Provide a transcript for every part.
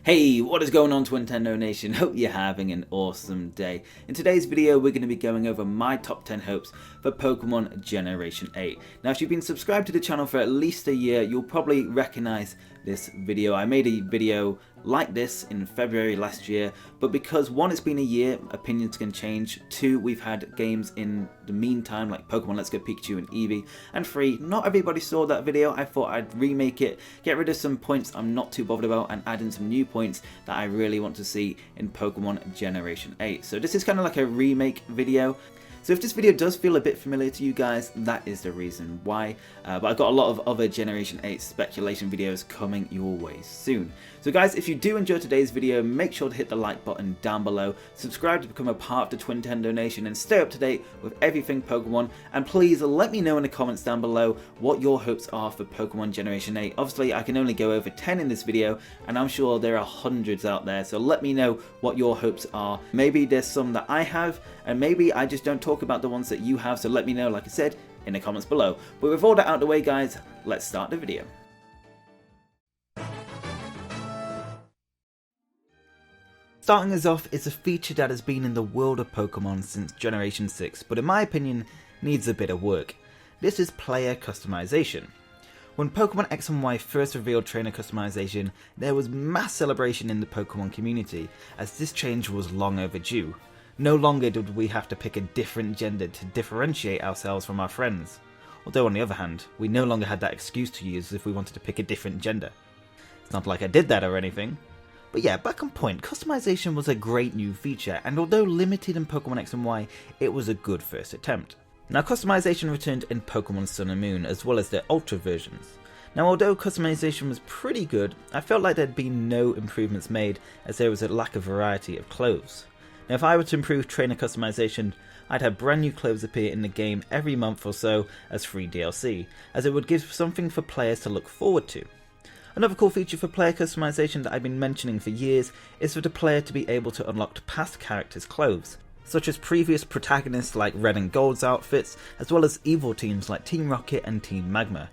Hey, what is going on, Twintendo Nation? Hope you're having an awesome day. In today's video, we're going to be going over my top 10 hopes for Pokemon Generation 8. Now, if you've been subscribed to the channel for at least a year, you'll probably recognize this video. I made a video like this in February last year, but because one, it's been a year, opinions can change. Two, we've had games in the meantime like Pokemon Let's Go Pikachu and Eevee. And three, not everybody saw that video. I thought I'd remake it, get rid of some points I'm not too bothered about, and add in some new points that I really want to see in Pokemon Generation 8. So this is kind of like a remake video. So if this video does feel a bit familiar to you guys, that is the reason why. But I've got a lot of other Generation 8 speculation videos coming your way soon. So guys, if you do enjoy today's video, make sure to hit the like button down below, subscribe to become a part of the Twintendo Nation, and stay up to date with everything Pokemon. And please let me know in the comments down below what your hopes are for Pokemon Generation 8. Obviously, I can only go over 10 in this video, and I'm sure there are hundreds out there. So let me know what your hopes are. Maybe there's some that I have, and maybe I just don't talk about the ones that you have. So let me know, like I said, in the comments below. But with all that out of the way, guys, let's start the video. Starting us off is a feature that has been in the world of Pokemon since Generation 6, but in my opinion needs a bit of work. This is player customization. When Pokemon X and Y first revealed trainer customization, there was mass celebration in the Pokemon community, as this change was long overdue. No longer did we have to pick a different gender to differentiate ourselves from our friends. Although on the other hand, we no longer had that excuse to use if we wanted to pick a different gender. It's not like I did that or anything. But yeah, back on point, customization was a great new feature, and although limited in Pokemon X and Y, it was a good first attempt. Now, customization returned in Pokemon Sun and Moon, as well as their Ultra versions. Now, although customization was pretty good, I felt like there'd been no improvements made, as there was a lack of variety of clothes. Now, if I were to improve trainer customization, I'd have brand new clothes appear in the game every month or so as free DLC, as it would give something for players to look forward to. Another cool feature for player customization that I've been mentioning for years is for the player to be able to unlock past characters' clothes, such as previous protagonists like Red and Gold's outfits, as well as evil teams like Team Rocket and Team Magma.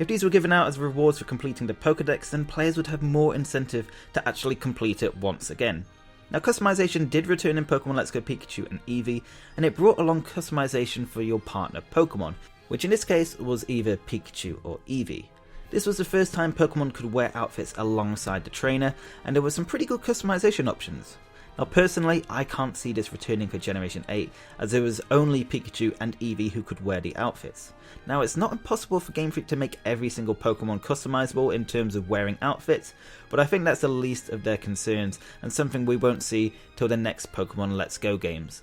If these were given out as rewards for completing the Pokédex, then players would have more incentive to actually complete it once again. Now, customization did return in Pokemon Let's Go Pikachu and Eevee, and it brought along customization for your partner Pokemon, which in this case was either Pikachu or Eevee. This was the first time Pokemon could wear outfits alongside the trainer, and there were some pretty good customization options. Now personally, I can't see this returning for Generation 8, as there was only Pikachu and Eevee who could wear the outfits. Now, it's not impossible for Game Freak to make every single Pokemon customizable in terms of wearing outfits, but I think that's the least of their concerns, and something we won't see till the next Pokemon Let's Go games.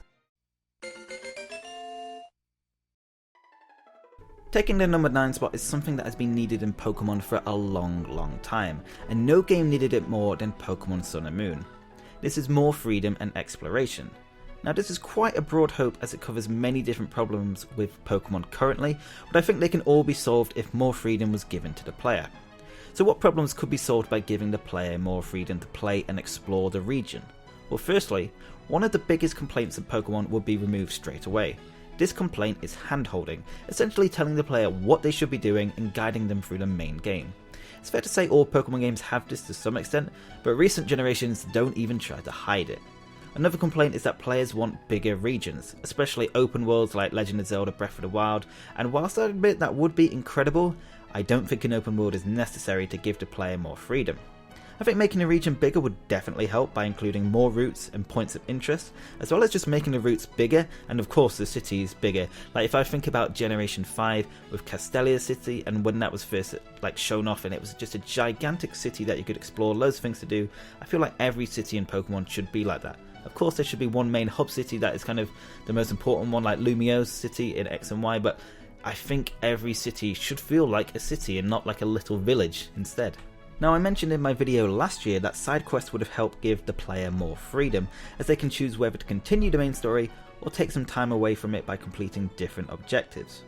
Taking the number 9 spot is something that has been needed in Pokemon for a long time, and no game needed it more than Pokemon Sun and Moon. This is more freedom and exploration. Now, this is quite a broad hope as it covers many different problems with Pokemon currently, but I think they can all be solved if more freedom was given to the player. So what problems could be solved by giving the player more freedom to play and explore the region? Well, firstly, one of the biggest complaints of Pokemon would be removed straight away. This complaint is hand-holding, essentially telling the player what they should be doing and guiding them through the main game. It's fair to say all Pokemon games have this to some extent, but recent generations don't even try to hide it. Another complaint is that players want bigger regions, especially open worlds like Legend of Zelda Breath of the Wild, and whilst I admit that would be incredible, I don't think an open world is necessary to give the player more freedom. I think making a region bigger would definitely help by including more routes and points of interest, as well as just making the routes bigger and of course the cities bigger. Like if I think about Generation 5 with Castelia City, and when that was first shown off and it was just a gigantic city that you could explore, loads of things to do, I feel like every city in Pokemon should be like that. Of course there should be one main hub city that is kind of the most important one, like Lumio's city in X and Y, but I think every city should feel like a city and not like a little village instead. Now, I mentioned in my video last year that side quests would have helped give the player more freedom, as they can choose whether to continue the main story or take some time away from it by completing different objectives.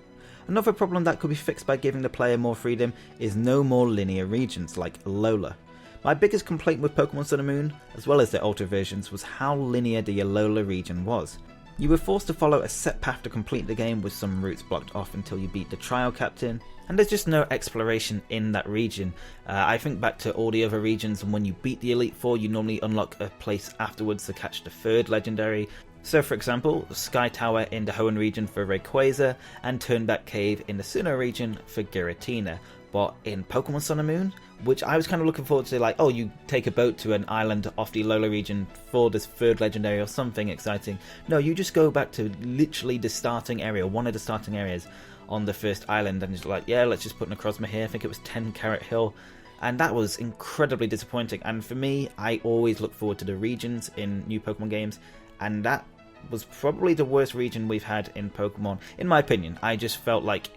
Another problem that could be fixed by giving the player more freedom is no more linear regions like Alola. My biggest complaint with Pokemon Sun and Moon, as well as their Ultra versions, was how linear the Alola region was. You were forced to follow a set path to complete the game with some routes blocked off until you beat the trial captain, and there's just no exploration in that region. I think back to all the other regions, and when you beat the Elite Four you normally unlock a place afterwards to catch the third legendary. So for example, Sky Tower in the Hoenn region for Rayquaza, and Turnback Cave in the Sinnoh region for Giratina. But in Pokemon Sun and Moon, which I was kind of looking forward to, like, oh, you take a boat to an island off the Alola region for this third legendary or something exciting. No, you just go back to literally the starting area, one of the starting areas on the first island, and it's like, yeah, let's just put an Necrozma here. I think it was 10 Carat Hill. And that was incredibly disappointing. And for me, I always look forward to the regions in new Pokemon games, and that was probably the worst region we've had in Pokemon, in my opinion. I just felt like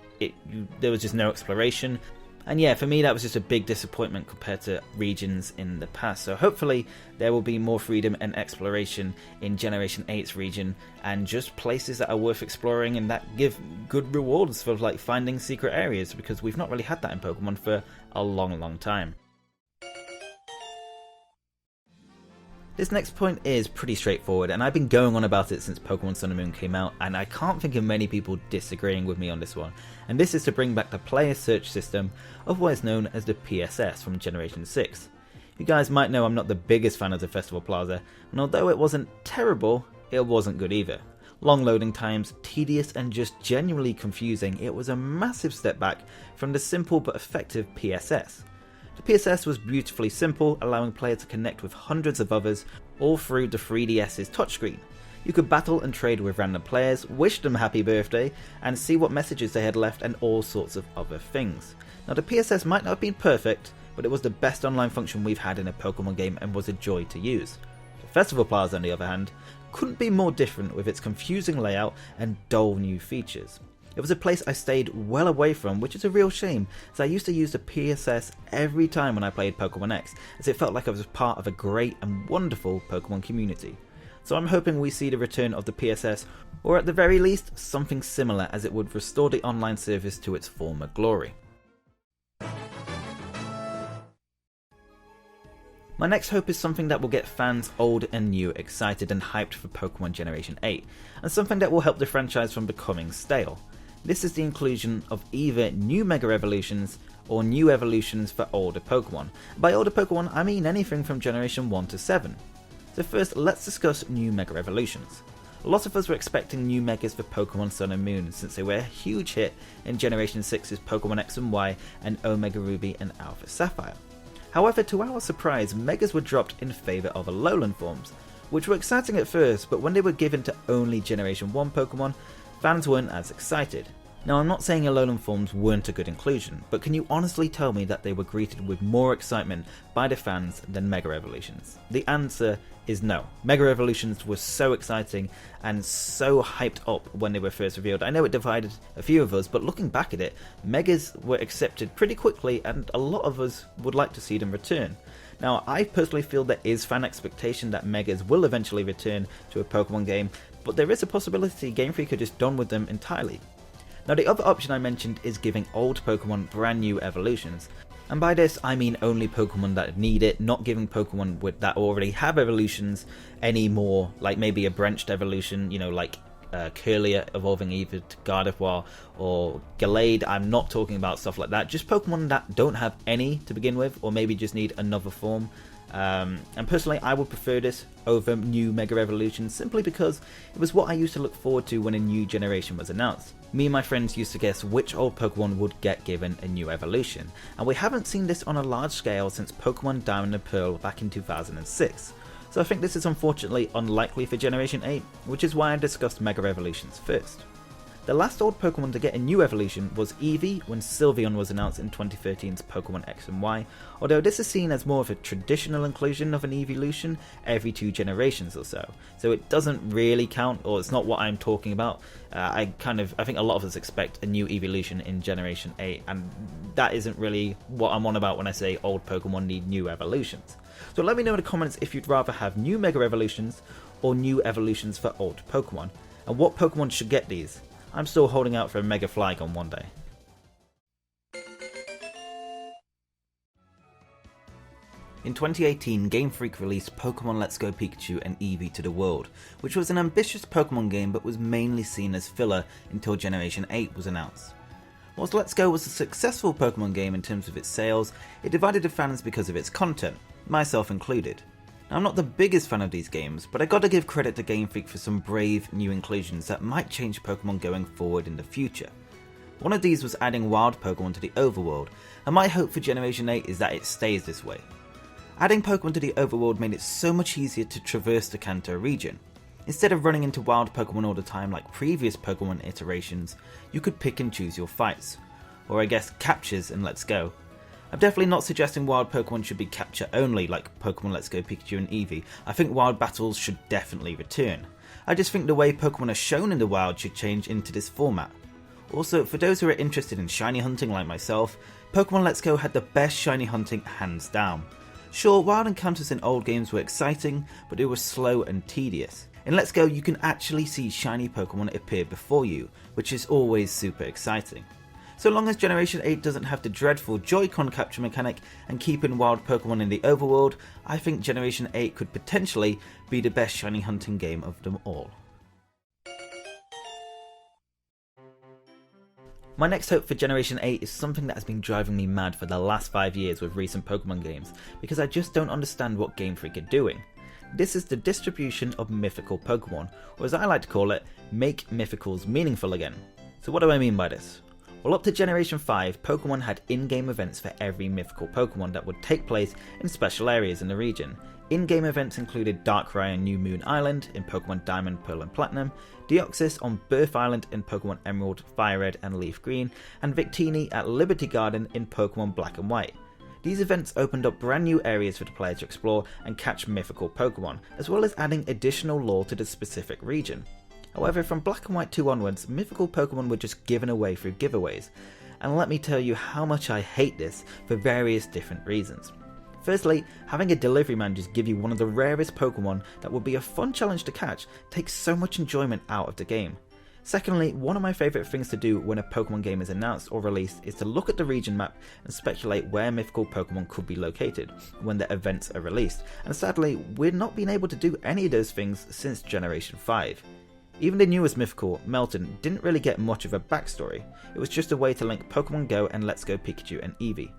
there was just no exploration. And yeah, for me that was just a big disappointment compared to regions in the past. So hopefully there will be more freedom and exploration in Generation 8's region, and just places that are worth exploring and that give good rewards for like finding secret areas, because we've not really had that in Pokemon for a long time. This next point is pretty straightforward, and I've been going on about it since Pokemon Sun and Moon came out, and I can't think of many people disagreeing with me on this one. And this is to bring back the player search system, otherwise known as the PSS from Generation 6. You guys might know I'm not the biggest fan of the Festival Plaza, and although it wasn't terrible, it wasn't good either. Long loading times, tedious and just genuinely confusing, it was a massive step back from the simple but effective PSS. The PSS was beautifully simple, allowing players to connect with hundreds of others, all through the 3DS's touchscreen. You could battle and trade with random players, wish them happy birthday, and see what messages they had left, and all sorts of other things. Now the PSS might not have been perfect, but it was the best online function we've had in a Pokemon game and was a joy to use. The Festival Plaza, on the other hand, couldn't be more different with its confusing layout and dull new features. It was a place I stayed well away from, which is a real shame, as I used to use the PSS every time when I played Pokemon X, as it felt like I was part of a great and wonderful Pokemon community. So I'm hoping we see the return of the PSS, or at the very least, something similar, as it would restore the online service to its former glory. My next hope is something that will get fans old and new excited and hyped for Pokemon Generation 8, and something that will help the franchise from becoming stale. This is the inclusion of either new Mega Evolutions or new evolutions for older Pokemon. By older Pokemon, I mean anything from Generation 1 to 7. So first, let's discuss new Mega Evolutions. A lot of us were expecting new Megas for Pokemon Sun and Moon, since they were a huge hit in Generation 6's Pokemon X and Y and Omega Ruby and Alpha Sapphire. However, to our surprise, Megas were dropped in favour of Alolan forms, which were exciting at first, but when they were given to only Generation 1 Pokemon, fans weren't as excited. Now, I'm not saying Alolan forms weren't a good inclusion, but can you honestly tell me that they were greeted with more excitement by the fans than Mega Evolutions? The answer is no. Mega Evolutions were so exciting and so hyped up when they were first revealed. I know it divided a few of us, but looking back at it, Megas were accepted pretty quickly, and a lot of us would like to see them return. Now, I personally feel there is fan expectation that Megas will eventually return to a Pokemon game, but there is a possibility Game Freak are just done with them entirely. Now, the other option I mentioned is giving old Pokemon brand new evolutions. And by this, I mean only Pokemon that need it, not giving Pokemon that already have evolutions any more, like maybe a branched evolution, you know, like Kirlia evolving either to Gardevoir or Gallade. I'm not talking about stuff like that, just Pokemon that don't have any to begin with, or maybe just need another form. And personally, I would prefer this over new Mega Evolutions, simply because it was what I used to look forward to when a new generation was announced. Me and my friends used to guess which old Pokemon would get given a new evolution, and we haven't seen this on a large scale since Pokemon Diamond and Pearl back in 2006. So I think this is unfortunately unlikely for Generation 8, which is why I discussed Mega Evolutions first. The last old Pokemon to get a new evolution was Eevee when Sylveon was announced in 2013's Pokemon X and Y, although this is seen as more of a traditional inclusion of an evolution every 2 generations or so. So it doesn't really count, or it's not what I'm talking about. I think a lot of us expect a new evolution in Generation 8, and that isn't really what I'm on about when I say old Pokemon need new evolutions. So let me know in the comments if you'd rather have new Mega Evolutions or new evolutions for old Pokemon, and what Pokemon should get these. I'm still holding out for a Mega Flygon one day. In 2018, Game Freak released Pokemon Let's Go Pikachu and Eevee to the world, which was an ambitious Pokemon game but was mainly seen as filler until Generation 8 was announced. Whilst Let's Go was a successful Pokemon game in terms of its sales, it divided the fans because of its content, myself included. Now, I'm not the biggest fan of these games, but I gotta give credit to Game Freak for some brave new inclusions that might change Pokemon going forward in the future. One of these was adding wild Pokemon to the Overworld, and my hope for Generation 8 is that it stays this way. Adding Pokemon to the Overworld made it so much easier to traverse the Kanto region. Instead of running into wild Pokemon all the time like previous Pokemon iterations, you could pick and choose your fights. Or I guess captures in Let's Go. I'm definitely not suggesting wild Pokemon should be capture only like Pokemon Let's Go Pikachu and Eevee. I think wild battles should definitely return. I just think the way Pokemon are shown in the wild should change into this format. Also, for those who are interested in shiny hunting like myself, Pokemon Let's Go had the best shiny hunting hands down. Sure, wild encounters in old games were exciting, but they were slow and tedious. In Let's Go, you can actually see shiny Pokemon appear before you, which is always super exciting. So long as Generation 8 doesn't have the dreadful Joy-Con capture mechanic and keeping wild Pokemon in the overworld, I think Generation 8 could potentially be the best shiny hunting game of them all. My next hope for Generation 8 is something that has been driving me mad for the last 5 years with recent Pokemon games, because I just don't understand what Game Freak are doing. This is the distribution of mythical Pokemon, or as I like to call it, make mythicals meaningful again. So what do I mean by this? Well, up to Generation 5, Pokemon had in-game events for every mythical Pokemon that would take place in special areas in the region. In-game events included Darkrai on New Moon Island in Pokemon Diamond, Pearl and Platinum, Deoxys on Birth Island in Pokemon Emerald, Fire Red and Leaf Green, and Victini at Liberty Garden in Pokemon Black and White. These events opened up brand new areas for the player to explore and catch mythical Pokemon, as well as adding additional lore to the specific region. However, from Black and White 2 onwards, mythical Pokemon were just given away through giveaways, and let me tell you how much I hate this for various different reasons. Firstly, having a delivery man just give you one of the rarest Pokemon that would be a fun challenge to catch takes so much enjoyment out of the game. Secondly, one of my favourite things to do when a Pokemon game is announced or released is to look at the region map and speculate where mythical Pokemon could be located when the events are released, and sadly, we've not been able to do any of those things since Generation 5. Even the newest mythical, Melton, didn't really get much of a backstory. It was just a way to link Pokemon Go and Let's Go Pikachu and Eevee.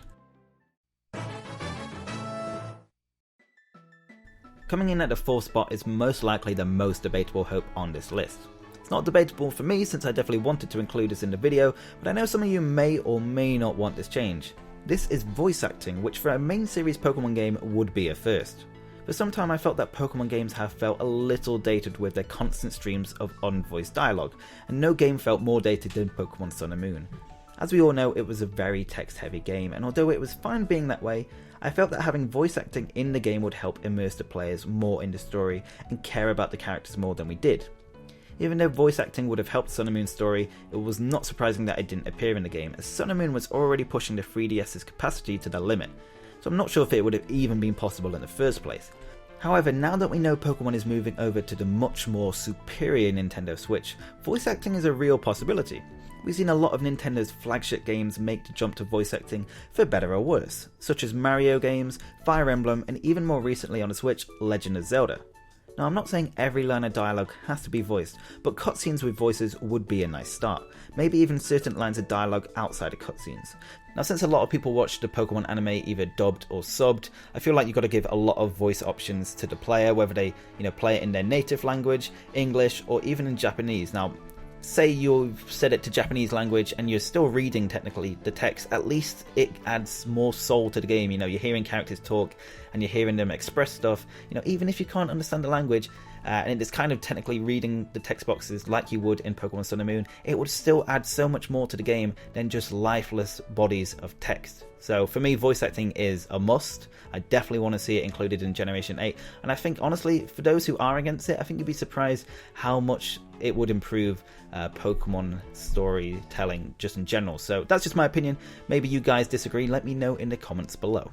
Coming in at the 4th spot is most likely the most debatable hope on this list. It's not debatable for me since I definitely wanted to include this in the video, but I know some of you may or may not want this change. This is voice acting, which for a main series Pokemon game would be a first. For some time I felt that Pokemon games have felt a little dated with their constant streams of unvoiced dialogue, and no game felt more dated than Pokemon Sun and Moon. As we all know, it was a very text-heavy game, and although it was fine being that way, I felt that having voice acting in the game would help immerse the players more in the story and care about the characters more than we did. Even though voice acting would have helped Sun and Moon's story, it was not surprising that it didn't appear in the game, as Sun and Moon was already pushing the 3DS's capacity to the limit, so I'm not sure if it would have even been possible in the first place. However, now that we know Pokemon is moving over to the much more superior Nintendo Switch, voice acting is a real possibility. We've seen a lot of Nintendo's flagship games make the jump to voice acting for better or worse, such as Mario games, Fire Emblem, and even more recently on the Switch, Legend of Zelda. Now, I'm not saying every line of dialogue has to be voiced, but cutscenes with voices would be a nice start. Maybe even certain lines of dialogue outside of cutscenes. Now, since a lot of people watch the Pokemon anime either dubbed or subbed, I feel like you've got to give a lot of voice options to the player, whether they, play it in their native language, English, or even in Japanese. Now, say you've set it to Japanese language and you're still reading technically the text, at least it adds more soul to the game. You're hearing characters talk and you're hearing them express stuff, even if you can't understand the language, and it's kind of technically reading the text boxes like you would in Pokemon Sun and Moon, it would still add so much more to the game than just lifeless bodies of text. So for me, voice acting is a must. I definitely want to see it included in Generation 8, and I think honestly, for those who are against it, I think you'd be surprised how much it would improve Pokemon storytelling just in general. So that's just my opinion. Maybe you guys disagree, let me know in the comments below.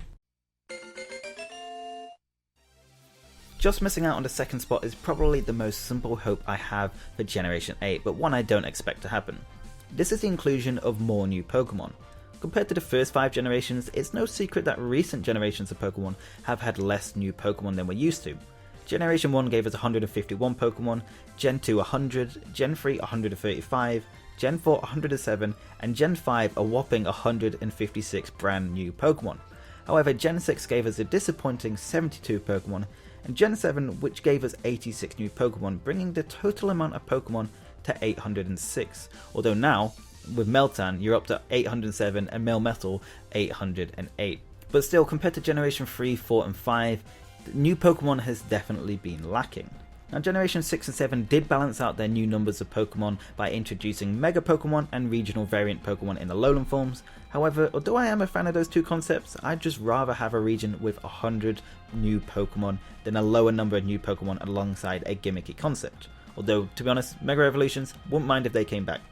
Just missing out on the 2nd spot is probably the most simple hope I have for Generation 8, but one I don't expect to happen. This is the inclusion of more new Pokemon. Compared to the first 5 generations, it's no secret that recent generations of Pokemon have had less new Pokemon than we're used to. Generation 1 gave us 151 Pokemon, Gen 2 100, Gen 3 135, Gen 4 107, and Gen 5 a whopping 156 brand new Pokemon. However, Gen 6 gave us a disappointing 72 Pokemon, and Gen 7 which gave us 86 new Pokemon, bringing the total amount of Pokemon to 806, although now, with Meltan, you're up to 807 and Melmetal 808. But still, compared to Generation 3, 4 and 5, new Pokemon has definitely been lacking. Now Generation 6 and 7 did balance out their new numbers of Pokemon by introducing Mega Pokemon and regional variant Pokemon in the lowland forms. However, although I am a fan of those two concepts, I'd just rather have a region with 100 new Pokemon than a lower number of new Pokemon alongside a gimmicky concept. Although, to be honest, Mega Evolutions, wouldn't mind if they came back.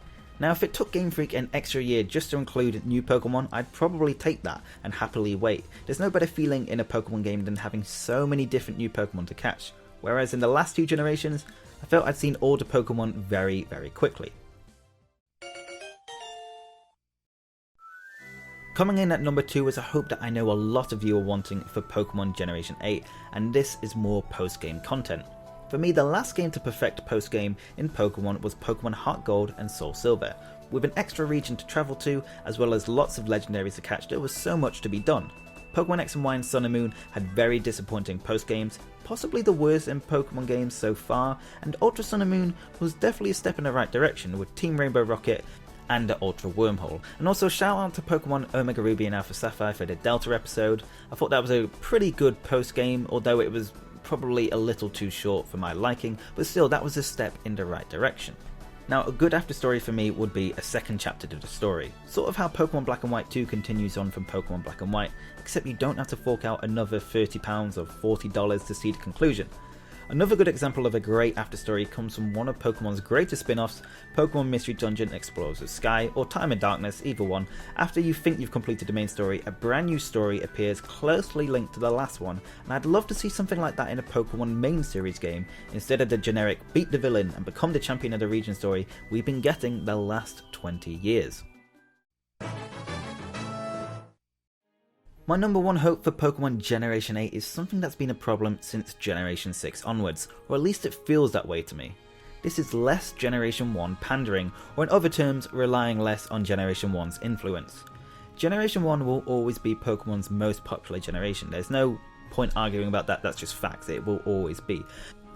Now if it took Game Freak an extra year just to include new Pokemon, I'd probably take that and happily wait. There's no better feeling in a Pokemon game than having so many different new Pokemon to catch, whereas in the last 2 generations, I felt I'd seen all the Pokemon very quickly. Coming in at number 2 is a hope that I know a lot of you are wanting for Pokemon Generation 8, and this is more post-game content. For me, the last game to perfect post-game in Pokemon was Pokemon Heart Gold and Soul Silver. With an extra region to travel to, as well as lots of legendaries to catch, there was so much to be done. Pokemon X and Y and Sun and Moon had very disappointing post-games, possibly the worst in Pokemon games so far, and Ultra Sun and Moon was definitely a step in the right direction with Team Rainbow Rocket and the Ultra Wormhole. And also shout out to Pokemon Omega Ruby and Alpha Sapphire for the Delta episode. I thought that was a pretty good post-game, although it was probably a little too short for my liking, but still that was a step in the right direction. Now a good after story for me would be a second chapter to the story, sort of how Pokemon Black and White 2 continues on from Pokemon Black and White, except you don't have to fork out another £30 or $40 to see the conclusion. Another good example of a great after story comes from one of Pokemon's greatest spin-offs, Pokemon Mystery Dungeon Explorers of Sky, or Time and Darkness, either one. After you think you've completed the main story, a brand new story appears closely linked to the last one, and I'd love to see something like that in a Pokemon main series game, instead of the generic beat the villain and become the champion of the region story we've been getting the last 20 years. My number 1 hope for Pokemon Generation 8 is something that's been a problem since Generation 6 onwards, or at least it feels that way to me. This is less Generation 1 pandering, or in other terms, relying less on Generation 1's influence. Generation 1 will always be Pokemon's most popular generation, there's no point arguing about that, that's just facts, it will always be.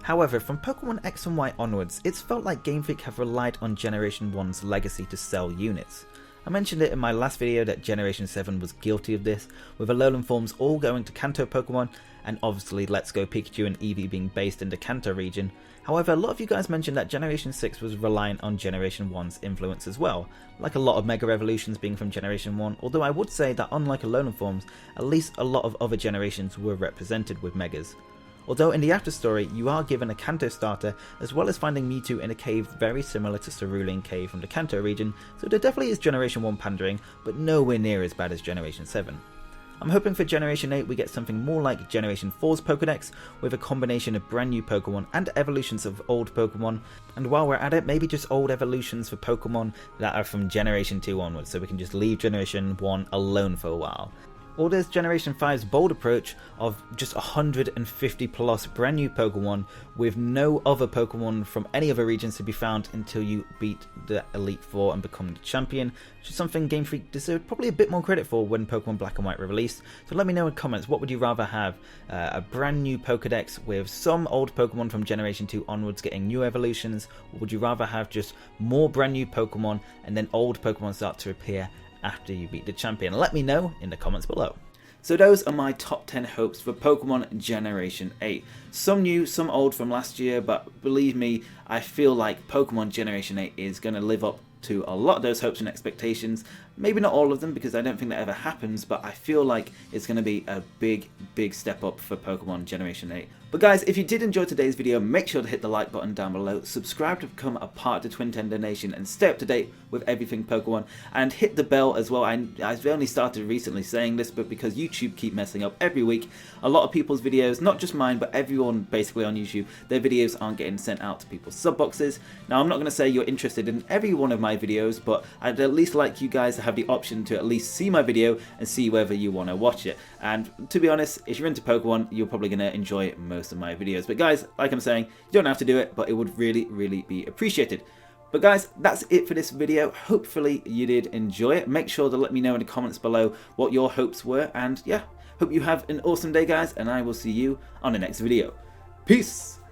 However, from Pokemon X and Y onwards, it's felt like Game Freak have relied on Generation 1's legacy to sell units. I mentioned it in my last video that Generation 7 was guilty of this, with Alolan forms all going to Kanto Pokemon, and obviously Let's Go Pikachu and Eevee being based in the Kanto region. However, a lot of you guys mentioned that Generation 6 was reliant on Generation 1's influence as well, like a lot of Mega Evolutions being from Generation 1, although I would say that unlike Alolan forms, at least a lot of other generations were represented with Megas. Although in the after story you are given a Kanto starter, as well as finding Mewtwo in a cave very similar to Cerulean Cave from the Kanto region, so there definitely is Generation 1 pandering, but nowhere near as bad as Generation 7. I'm hoping for Generation 8 we get something more like Generation 4's Pokédex, with a combination of brand new Pokemon and evolutions of old Pokemon, and while we're at it, maybe just old evolutions for Pokemon that are from Generation 2 onwards, so we can just leave Generation 1 alone for a while. Or there's Generation 5's bold approach of just 150 plus brand new Pokemon with no other Pokemon from any other regions to be found until you beat the Elite Four and become the champion, which is something Game Freak deserved probably a bit more credit for when Pokemon Black and White were released. So let me know in comments, what would you rather have? A brand new Pokedex with some old Pokemon from Generation 2 onwards getting new evolutions, or would you rather have just more brand new Pokemon and then old Pokemon start to appear after you beat the champion? Let me know in the comments below. So those are my top 10 hopes for Pokemon Generation 8. Some new, some old from last year, but believe me, I feel like Pokemon Generation 8 is going to live up to a lot of those hopes and expectations. Maybe not all of them, because I don't think that ever happens, but I feel like it's going to be a big step up for Pokemon Generation 8. But guys, if you did enjoy today's video, make sure to hit the like button down below, subscribe to become a part of the Twintendo Nation, and stay up to date with everything Pokemon, and hit the bell as well. I've only started recently saying this, but because YouTube keep messing up every week, a lot of people's videos, not just mine, but everyone basically on YouTube, their videos aren't getting sent out to people's sub boxes. Now, I'm not going to say you're interested in every one of my videos, but I'd at least like you guys to have the option to at least see my video and see whether you want to watch it. And to be honest, if you're into Pokemon, you're probably going to enjoy most of my videos. But guys, like I'm saying, you don't have to do it, but it would really, really be appreciated. But guys, that's it for this video. Hopefully you did enjoy it. Make sure to let me know in the comments below what your hopes were. And yeah, hope you have an awesome day, guys, and I will see you on the next video. Peace!